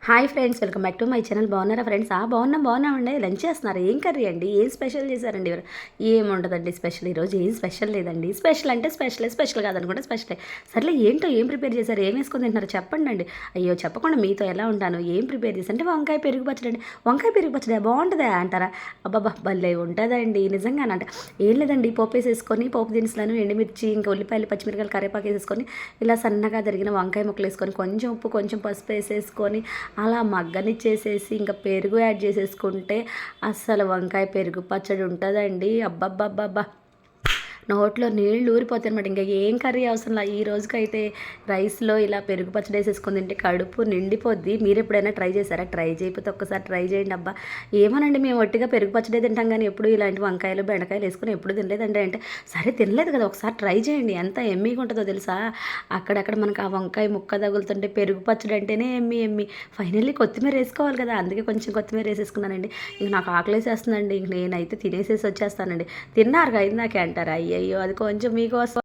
Hi friends, welcome back to my channel. బాగున్నారా friends? బాగున్నామండి. Lunch చేస్తున్నారు. ఏం కర్రీ అండి? ఏం స్పెషల్ చేశారండి? ఏముండదండి స్పెషల్. ఈరోజు ఏం స్పెషల్ లేదండి. స్పెషల్ అంటే స్పెషల్ కాదనుకుంటే స్పెషలే. సర్లే, ఏంటో ఏం ప్రిపేర్ చేశారు? ఏం వేసుకొని తింటున్నారు చెప్పండి అండి. అయ్యో, చెప్పకుండా మీతో ఎలా ఉంటాను? ఏం ప్రిపేర్ చేశారు అంటే వంకాయ పెరుగు పచ్చడి అండి. వంకాయ పెరుగు పచ్చడి బాగుంటుందా అంటారా? అబ్బాబ్బా, భలే ఉంటుందండి నిజంగానంట. ఏం లేదండి, పోపు వేసేసుకొని పోపు దినుసులను ఎండుమిర్చి ఇంకా ఉల్లిపాయలు పచ్చిమిరకాయలు కరివేపాకు వేసేసుకొని ఇలా సన్నగా జరిగిన వంకాయ ముక్కలు వేసుకొని కొంచెం ఉప్పు కొంచెం పసుపు వేసేసుకొని అలా మగ్గనిచ్చేసేసి ఇంకా పెరుగు యాడ్ చేసేసుకుంటే అస్సలు వంకాయ పెరుగు పచ్చడి ఉంటుందండి. అబ్బబ్బబ్బబ్బా, నోట్లో నీళ్ళు ఊరిపోతాయి అనమాట. ఇంకా ఏం కర్రీ అవసరం ఈ రోజుకైతే రైస్లో ఇలా పెరుగు పచ్చడి వేసేసుకొని తింటే కడుపు నిండిపోద్ది. మీరు ఎప్పుడైనా ట్రై చేశారా? ట్రై చేయకపోతే ఒక్కసారి ట్రై చేయండి. అబ్బా, ఏమోనండి, మేము ఒట్టిగా పెరుగు పచ్చడి తింటాం కానీ ఎప్పుడు ఇలాంటి వంకాయలు బెండకాయలు వేసుకొని ఎప్పుడు తినలేదండి. అంటే సరే, తినలేదు కదా, ఒకసారి ట్రై చేయండి. ఎంత ఎమ్మీగా ఉంటుందో తెలుసా? అక్కడక్కడ మనకు ఆ వంకాయ ముక్క తగులుతుంటే పెరుగు పచ్చడి అంటేనే ఎమ్మి. ఫైనల్లీ కొత్తిమీర వేసుకోవాలి కదా, అందుకే కొంచెం కొత్తిమీర వేసేసుకున్నానండి. ఇంక నాకు ఆకలేసేస్తుందండి. ఇంక నేనైతే తినేసేసి వచ్చేస్తానండి. తిన్నారుగా ఇందాకే అంటారా? అయ్యయ్యో, అది కొంచెం మీకోసం